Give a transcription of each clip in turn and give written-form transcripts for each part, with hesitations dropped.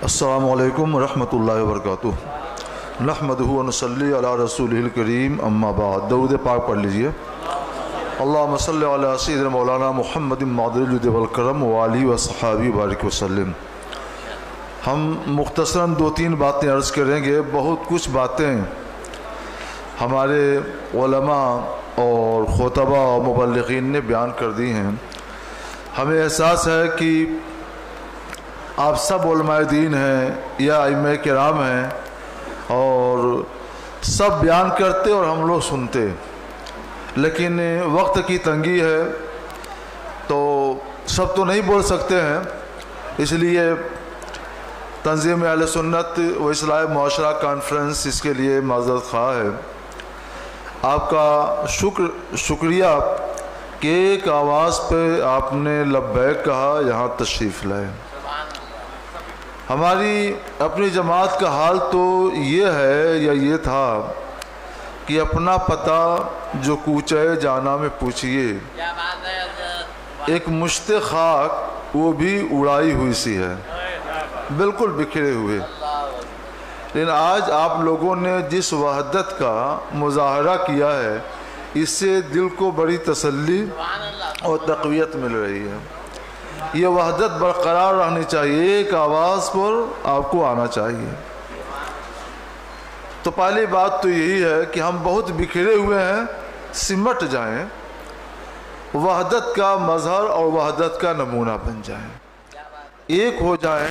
السلام علیکم ورحمۃ اللہ وبرکاتہ۔ نحمدہ و نصلی علی رسولہ الکریم، اما بعد۔ درود پاک پڑھ لیجئے۔ اللہم صلی علی سیدنا مولانا محمد معدل الجود والکرم وآلہ وصحابہ بارک وسلم۔ ہم مختصراً 2-3 باتیں عرض کریں گے۔ بہت کچھ باتیں ہمارے علماء اور خطباء اور مبلغین نے بیان کر دی ہیں۔ ہمیں احساس ہے کہ آپ سب علماء دین ہیں یا ائمہ کرام ہیں، اور سب بیان کرتے اور ہم لوگ سنتے، لیکن وقت کی تنگی ہے تو سب تو نہیں بول سکتے ہیں۔ اس لیے تنظیم اہل سنت و اصلاح معاشرہ کانفرنس اس کے لیے معذرت خواہ ہے۔ آپ کا شکریہ کہ ایک آواز پہ آپ نے لبیک کہا، یہاں تشریف لائے۔ ہماری اپنی جماعت کا حال تو یہ ہے یا یہ تھا کہ اپنا پتہ جو کوچے جانا میں پوچھئے، ایک مشت خاک وہ بھی اڑائی ہوئی سی ہے، بالکل بکھرے ہوئے۔ لیکن آج آپ لوگوں نے جس وحدت کا مظاہرہ کیا ہے، اس سے دل کو بڑی تسلی اور تقویت مل رہی ہے۔ یہ وحدت برقرار رہنی چاہیے، ایک آواز پر آپ کو آنا چاہیے۔ تو پہلی بات تو یہی ہے کہ ہم بہت بکھرے ہوئے ہیں، سمٹ جائیں، وحدت کا مظہر اور وحدت کا نمونہ بن جائیں، ایک ہو جائیں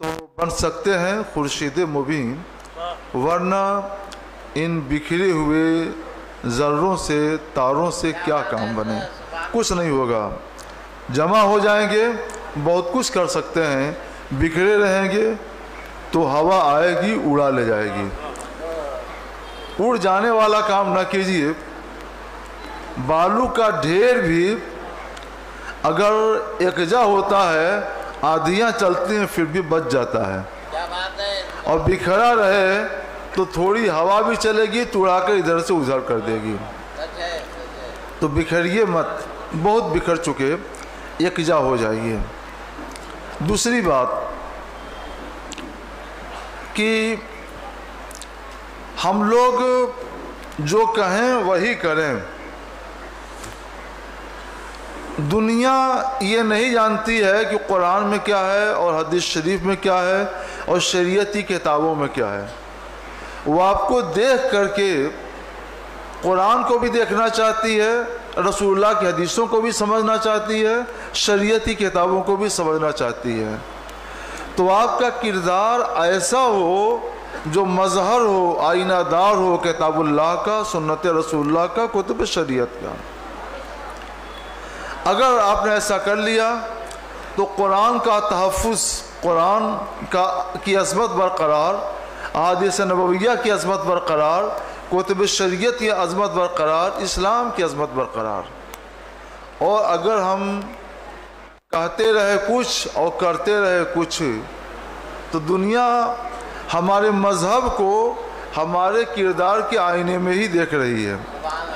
تو بن سکتے ہیں خورشید مبین، ورنہ ان بکھرے ہوئے ذروں سے، تاروں سے کیا کام بنے، کچھ نہیں ہوگا۔ جمع ہو جائیں گے بہت کچھ کر سکتے ہیں، بکھرے رہیں گے تو ہوا آئے گی اڑا لے جائے گی۔ اڑ جانے والا کام نہ کیجیے۔ بالو کا ڈھیر بھی اگر یکجا ہوتا ہے، آدھیاں چلتی ہیں، پھر بھی بچ جاتا ہے، اور بکھرا رہے تو تھوڑی ہوا بھی چلے گی تو اڑا کر ادھر سے ادھر کر دے گی۔ تو بکھریے مت، بہت بکھر چکے، یکجا ہو جائیے۔ دوسری بات کہ ہم لوگ جو کہیں وہی کریں۔ دنیا یہ نہیں جانتی ہے کہ قرآن میں کیا ہے اور حدیث شریف میں کیا ہے اور شریعتی کتابوں میں کیا ہے۔ وہ آپ کو دیکھ کر کے قرآن کو بھی دیکھنا چاہتی ہے، رسول اللہ کی حدیثوں کو بھی سمجھنا چاہتی ہے، شریعتی کتابوں کو بھی سمجھنا چاہتی ہے۔ تو آپ کا کردار ایسا ہو جو مظہر ہو، آئینہ دار ہو کتاب اللہ کا، سنت رسول اللہ کا، کتب شریعت کا۔ اگر آپ نے ایسا کر لیا تو قرآن کا تحفظ، قرآن کی عظمت برقرار، احادیث نبویہ کی عظمت برقرار، کتب شریعت کی عظمت برقرار، اسلام کی عظمت برقرار۔ اور اگر ہم کہتے رہے کچھ اور کرتے رہے کچھ، تو دنیا ہمارے مذہب کو ہمارے کردار کے آئینے میں ہی دیکھ رہی ہے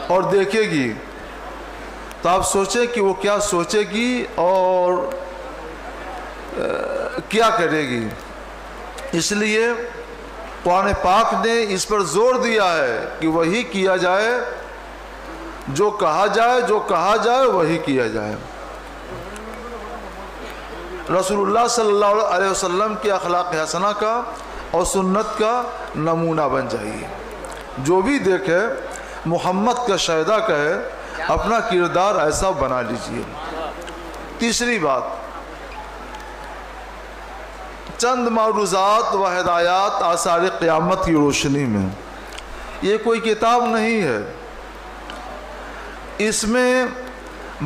اور دیکھے گی۔ تو آپ سوچیں کہ وہ کیا سوچے گی اور کیا کرے گی۔ اس لیے قرآن پاک نے اس پر زور دیا ہے کہ وہی کیا جائے، جو کہا جائے وہی کیا جائے۔ رسول اللہ صلی اللہ علیہ وسلم کی اخلاق حسنہ کا اور سنت کا نمونہ بن جائیے۔ جو بھی دیکھے محمد کا شہدہ کہے، اپنا کردار ایسا بنا لیجئے۔ تیسری بات، چند معروضات و ہدایات آثار قیامت کی روشنی میں۔ یہ کوئی کتاب نہیں ہے، اس میں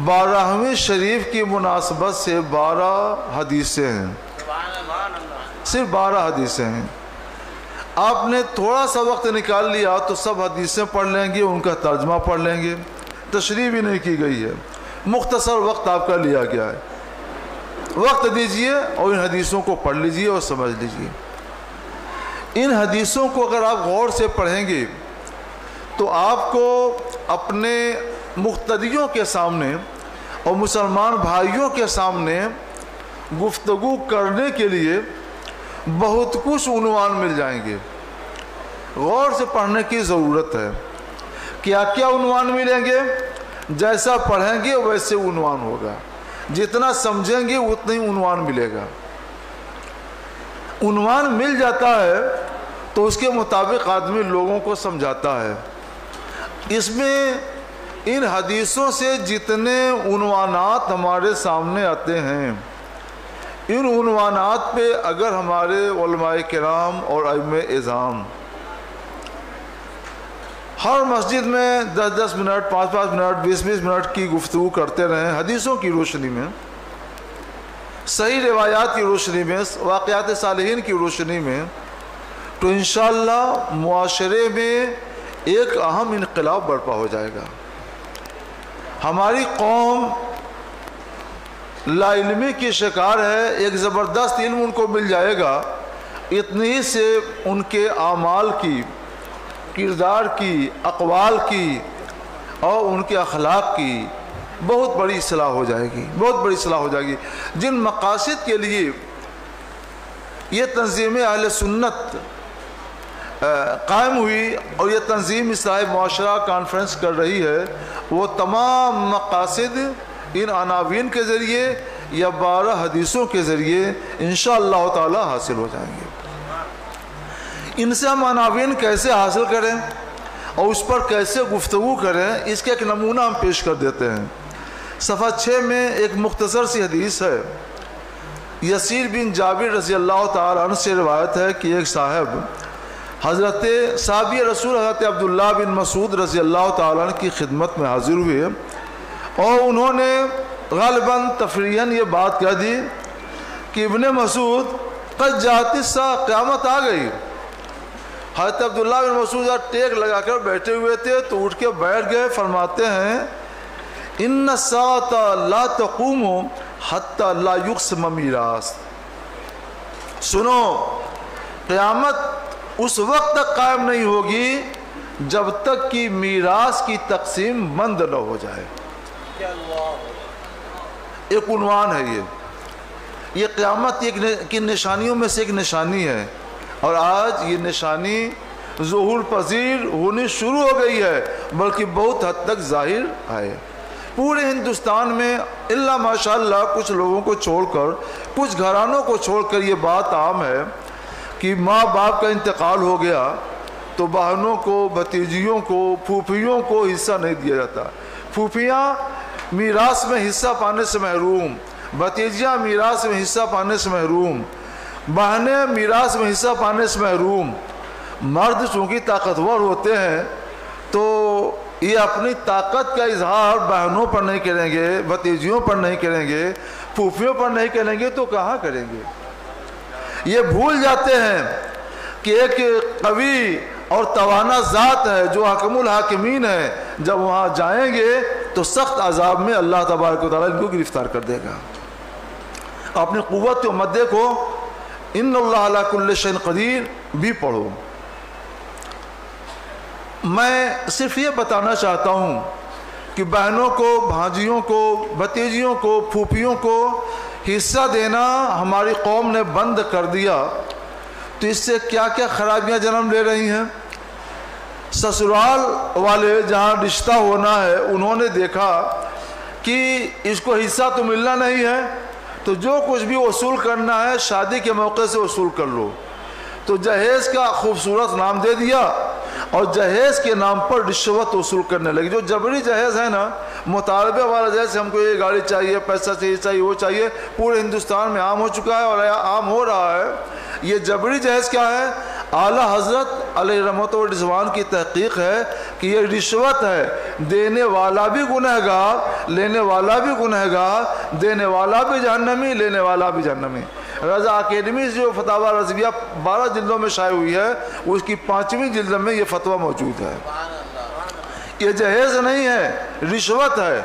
12ویں شریف کی مناسبت سے 12 حدیثیں ہیں، صرف 12 حدیثیں ہیں۔ آپ نے تھوڑا سا وقت نکال لیا تو سب حدیثیں پڑھ لیں گے، ان کا ترجمہ پڑھ لیں گے، تشریح بھی نہیں کی گئی ہے، مختصر وقت آپ کا لیا گیا ہے۔ وقت دیجئے اور ان حدیثوں کو پڑھ لیجئے اور سمجھ لیجئے۔ ان حدیثوں کو اگر آپ غور سے پڑھیں گے تو آپ کو اپنے مقتدیوں کے سامنے اور مسلمان بھائیوں کے سامنے گفتگو کرنے کے لیے بہت کچھ عنوان مل جائیں گے. غور سے پڑھنے کی ضرورت ہے. کیا کیا عنوان ملیں گے؟ جیسا پڑھیں گے ویسے عنوان ہوگا، جتنا سمجھیں گے اتنا ہی عنوان ملے گا. عنوان مل جاتا ہے تو اس کے مطابق آدمی لوگوں کو سمجھاتا ہے. اس میں ان حدیثوں سے جتنے عنوانات ہمارے سامنے آتے ہیں، ان عنوانات پہ اگر ہمارے علماء کرام اور ائمہ اعظام ہر مسجد میں 10-10 منٹ، 5-5 منٹ، 20-20 منٹ کی گفتگو کرتے رہیں حدیثوں کی روشنی میں، صحیح روایات کی روشنی میں، واقعات صالحین کی روشنی میں، تو انشاءاللہ معاشرے میں ایک اہم انقلاب برپا ہو جائے گا. ہماری قوم لا علمی کی شکار ہے، ایک زبردست علم ان کو مل جائے گا، اتنی ہی سے ان کے اعمال کی، کردار کی، اقوال کی اور ان کے اخلاق کی بہت بڑی اصلاح ہو جائے گی، بہت بڑی اصلاح ہو جائے گی. جن مقاصد کے لیے یہ تنظیم اہل سنت قائم ہوئی اور یہ تنظیم اصلاح معاشرہ کانفرنس کر رہی ہے، وہ تمام مقاصد ان عناوین کے ذریعے یا 12 حدیثوں کے ذریعے انشاءاللہ تعالی حاصل ہو جائیں گے. ان سے ہم عناوین کیسے حاصل کریں اور اس پر کیسے گفتگو کریں، اس کا ایک نمونہ ہم پیش کر دیتے ہیں. صفحہ 6 میں ایک مختصر سی حدیث ہے. یسیر بن جابر رضی اللہ تعالی عنہ سے روایت ہے کہ ایک صاحب صحابی رسول حضرت عبداللہ بن مسعود رضی اللہ تعالی عنہ کی خدمت میں حاضر ہوئے اور انہوں نے غالباً تفریحاً یہ بات کہہ دی کہ ابن مسعود قد جاءت الساعہ، قیامت آ گئی. حضرت عبداللہ بن مسعود ٹیک لگا کر بیٹھے ہوئے تھے تو اٹھ کے بیٹھ گئے. فرماتے ہیں ان الساعة لا تقوم حتى لا يقسم میراث. سنو، قیامت اس وقت تک قائم نہیں ہوگی جب تک کہ میراث کی تقسیم بند نہ ہو جائے. ایک عنوان ہے یہ قیامت کی نشانیوں میں سے ایک نشانی ہے، اور آج یہ نشانی ظہور پذیر ہونی شروع ہو گئی ہے، بلکہ بہت حد تک ظاہر ہے. پورے ہندوستان میں الا ماشاءاللہ کچھ لوگوں کو چھوڑ کر، کچھ گھرانوں کو چھوڑ کر یہ بات عام ہے کہ ماں باپ کا انتقال ہو گیا تو بہنوں کو، بھتیجیوں کو، پھوپھیوں کو حصہ نہیں دیا جاتا. پھوپھیاں میراث میں حصہ پانے سے محروم، بھتیجیاں میراث میں حصہ پانے سے محروم، بہنیں میراث میں حصہ پانے سے محروم. مرد چونکہ طاقتور ہوتے ہیں تو یہ اپنی طاقت کا اظہار بہنوں پر نہیں کریں گے، بھتیجیوں پر نہیں کریں گے، پھوپھیوں پر نہیں کریں گے تو کہاں کریں گے؟ یہ بھول جاتے ہیں کہ ایک قوی اور توانا ذات ہے جو حکم الحاکمین ہے، جب وہاں جائیں گے تو سخت عذاب میں اللہ تبارک و تعالیٰ ان کو گرفتار کر دے گا. اپنی قوت و مدے کو ان اللہ علی کل شیء قدیر بھی پڑھو. میں صرف یہ بتانا چاہتا ہوں کہ بہنوں کو، بھانجیوں کو، بھتیجیوں کو، پھوپھیوں کو حصہ دینا ہماری قوم نے بند کر دیا تو اس سے کیا کیا خرابیاں جنم لے رہی ہیں. سسرال والے جہاں رشتہ ہونا ہے انہوں نے دیکھا کہ اس کو حصہ تو ملنا نہیں ہے تو جو کچھ بھی وصول کرنا ہے شادی کے موقع سے وصول کر لو. تو جہیز کا خوبصورت نام دے دیا اور جہیز کے نام پر رشوت وصول کرنے لگی. جو جبری جہیز ہے نا، مطالبے والا جہیز، ہم کو یہ گاڑی چاہیے، پیسہ چاہیے، وہ چاہیے، پورے ہندوستان میں عام ہو چکا ہے اور عام ہو رہا ہے. یہ جبری جہیز کیا ہے؟ اعلیٰ حضرت علیہ رحمت و رضوان کی تحقیق ہے کہ یہ رشوت ہے. دینے والا بھی گنہگار، لینے والا بھی گنہگار، دینے والا بھی جہنمی، لینے والا بھی جہنمی. رضا اکیڈمی جو فتاوی رضویہ 12 جلدوں میں شائع ہوئی ہے، اس کی 5ویں جلد میں یہ فتویٰ موجود ہے. یہ جہیز نہیں ہے، رشوت ہے،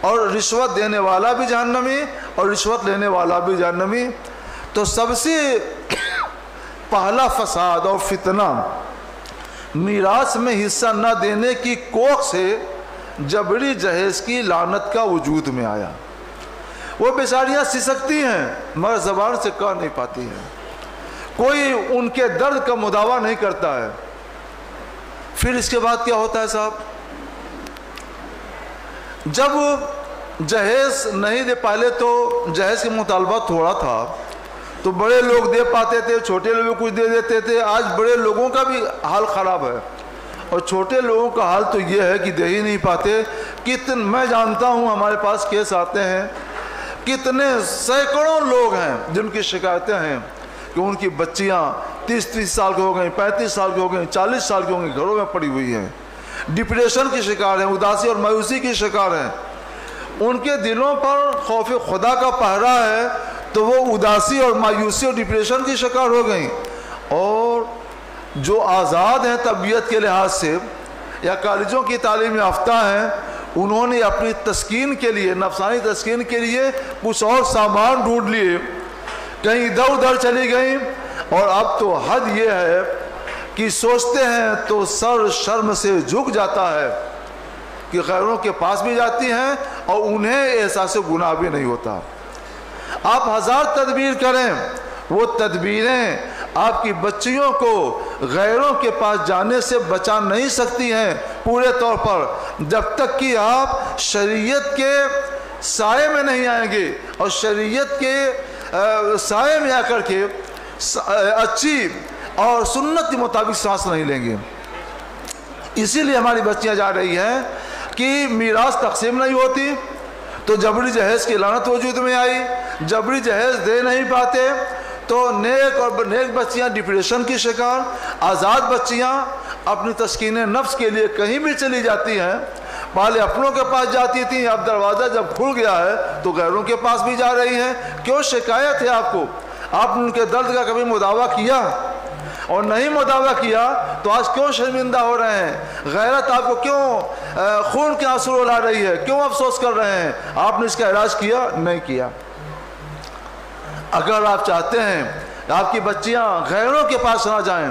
اور رشوت دینے والا بھی جہنمی اور رشوت لینے والا بھی جہنمی. تو سب سے پہلا فساد اور فتنہ میراث میں حصہ نہ دینے کی کوکھ سے جبری جہیز کی لعنت کا وجود میں آیا. وہ بیچاریاں سسکتی ہیں مگر زبان سے کہہ نہیں پاتی ہیں. کوئی ان کے درد کا مداوا نہیں کرتا ہے۔ پھر اس کے بعد کیا ہوتا ہے صاحب؟ جب جہیز نہیں دے، پہلے تو جہیز کا مطالبہ تھوڑا تھا تو بڑے لوگ دے پاتے تھے، چھوٹے لوگ کچھ دے دیتے تھے۔ آج بڑے لوگوں کا بھی حال خراب ہے اور چھوٹے لوگوں کا حال تو یہ ہے کہ دے ہی نہیں پاتے۔ میں جانتا ہوں ہمارے پاس کیس آتے ہیں، کتنے سینکڑوں لوگ ہیں جن کی شکایتیں ہیں کہ ان کی بچیاں 30 سال کی ہو گئیں، 35 سال کی ہو گئیں، 40 سال کی ہو گئیں، گھروں میں پڑی ہوئی ہیں، ڈپریشن کی شکار ہیں، اداسی اور مایوسی کی شکار ہیں۔ ان کے دلوں پر خوف خدا کا پہرا ہے تو وہ اداسی اور مایوسی اور ڈپریشن کی شکار ہو گئیں۔ اور جو آزاد ہیں طبیعت کے لحاظ سے یا کالجوں کی تعلیم یافتہ ہیں، انہوں نے اپنی تسکین کے لیے، نفسانی تسکین کے لیے کچھ اور سامان ڈھونڈ لیے، کہیں ادھر ادھر چلی گئیں۔ اور اب تو حد یہ ہے کہ سوچتے ہیں تو سر شرم سے جھک جاتا ہے کہ غیروں کے پاس بھی جاتی ہیں اور انہیں احساس گناہ بھی نہیں ہوتا۔ آپ ہزار تدبیر کریں، وہ تدبیریں آپ کی بچیوں کو غیروں کے پاس جانے سے بچا نہیں سکتی ہیں پورے طور پر، جب تک کہ آپ شریعت کے سائے میں نہیں آئیں گے اور شریعت کے سائے میں آ کر کے اچھی اور سنت کے مطابق سانس نہیں لیں گے۔ اسی لیے ہماری بچیاں جا رہی ہیں کہ میراث تقسیم نہیں ہوتی تو جبری جہیز کی لعنت وجود میں آئی، جبری جہیز دے نہیں پاتے تو نیک بچیاں ڈپریشن کی شکار، آزاد بچیاں اپنی تسکین نفس کے لیے کہیں بھی چلی جاتی ہیں۔ پہلے اپنوں کے پاس جاتی تھیں، اب دروازہ جب کھل گیا ہے تو غیروں کے پاس بھی جا رہی ہیں۔ کیوں شکایت ہے آپ کو؟ آپ نے ان کے درد کا کبھی مداوا کیا؟ اور نہیں مداوا کیا تو آج کیوں شرمندہ ہو رہے ہیں؟ غیرت آپ کو کیوں خون کے آنسو رلا رہی ہے؟ کیوں افسوس کر رہے ہیں؟ آپ نے اس کا علاج کیا؟ نہیں کیا۔ اگر آپ چاہتے ہیں کہ آپ کی بچیاں غیروں کے پاس نہ جائیں،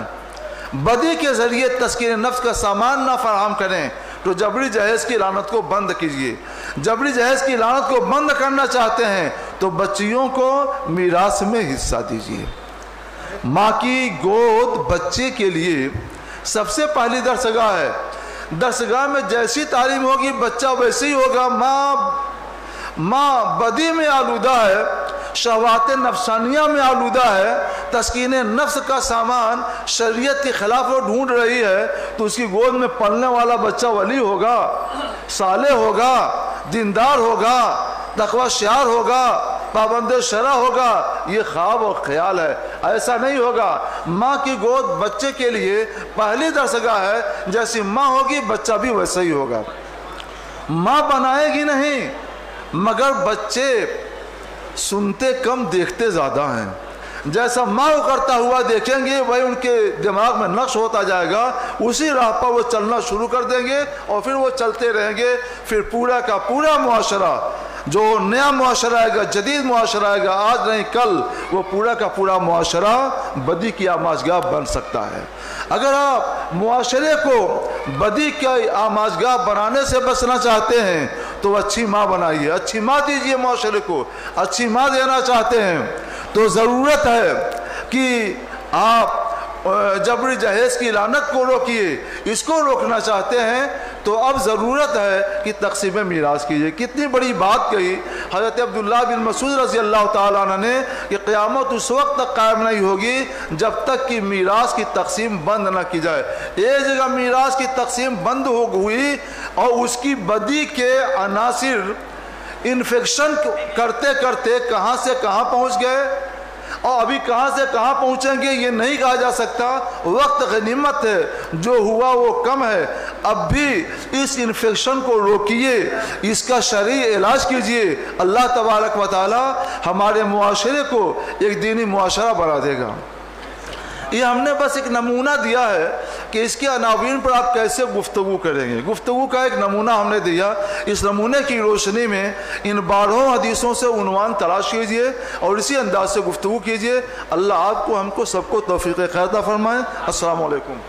بدی کے ذریعے تسکین نفس کا سامان نہ فراہم کریں، تو جبری جہیز کی لعنت کو بند کیجیے۔ جبری جہیز کی لعنت کو بند کرنا چاہتے ہیں تو بچیوں کو میراث میں حصہ دیجیے۔ ماں کی گود بچے کے لیے سب سے پہلی درسگاہ ہے۔ درسگاہ میں جیسی تعلیم ہوگی بچہ ویسے ہی ہوگا۔ ماں بدی میں آلودہ ہے، شہوات نفسانیہ میں آلودہ ہے، تسکین نفس کا سامان شریعت کے خلاف وہ ڈھونڈ رہی ہے، تو اس کی گود میں پلنے والا بچہ ولی ہوگا، صالح ہوگا، دیندار ہوگا، تقوی شعار ہوگا، پابند شرع ہوگا۔ یہ خواب اور خیال ہے، ایسا نہیں ہوگا۔ ماں کی گود بچے کے لیے پہلی درسگاہ ہے، جیسی ماں ہوگی بچہ بھی ویسا ہی ہوگا۔ ماں بنائے گی نہیں، مگر بچے سنتے کم دیکھتے زیادہ ہیں۔ جیسا ماں کو کرتا ہوا دیکھیں گے وہی ان کے دماغ میں نقش ہوتا جائے گا، اسی راہ پر وہ چلنا شروع کر دیں گے اور پھر وہ چلتے رہیں گے۔ پھر پورا کا پورا معاشرہ، جو نیا معاشرہ آئے گا، جدید معاشرہ آئے گا، آج نہیں کل، وہ پورا کا پورا معاشرہ بدی کی آماجگاہ بن سکتا ہے۔ اگر آپ معاشرے کو بدی کی آماجگاہ بنانے سے بچنا چاہتے ہیں تو اچھی ماں بنائیے، اچھی ماں دیجیے معاشرے کو۔ اچھی ماں دینا چاہتے ہیں تو ضرورت ہے کہ آپ جبری جہیز کی لعنت کو روکیے۔ اس کو روکنا چاہتے ہیں تو اب ضرورت ہے کہ تقسیم میراث کیجیے۔ کتنی بڑی بات کہی حضرت عبداللہ بن مسعود رضی اللہ تعالیٰ عنہ نے کہ قیامت اس وقت تک قائم نہیں ہوگی جب تک کہ میراث کی تقسیم بند نہ کی جائے۔ ایک جگہ میراث کی تقسیم بند ہو ہوئی اور اس کی بدی کے عناصر انفیکشن کرتے کرتے کہاں سے کہاں پہنچ گئے اور ابھی کہاں سے کہاں پہنچیں گے یہ نہیں کہا جا سکتا۔ وقت غنیمت ہے، جو ہوا وہ کم ہے۔ اب بھی اس انفیکشن کو روکیے، اس کا شرعی علاج کیجیے۔ اللہ تبارک و تعالی ہمارے معاشرے کو ایک دینی معاشرہ بنا دے گا۔ یہ ہم نے بس ایک نمونہ دیا ہے کہ اس کے عناوین پر آپ کیسے گفتگو کریں گے۔ گفتگو کا ایک نمونہ ہم نے دیا، اس نمونے کی روشنی میں ان 12 حدیثوں سے عنوان تلاش کیجئے اور اسی انداز سے گفتگو کیجئے۔ اللہ آپ کو، ہم کو، سب کو توفیق خیر عطا فرمائے۔ السلام علیکم۔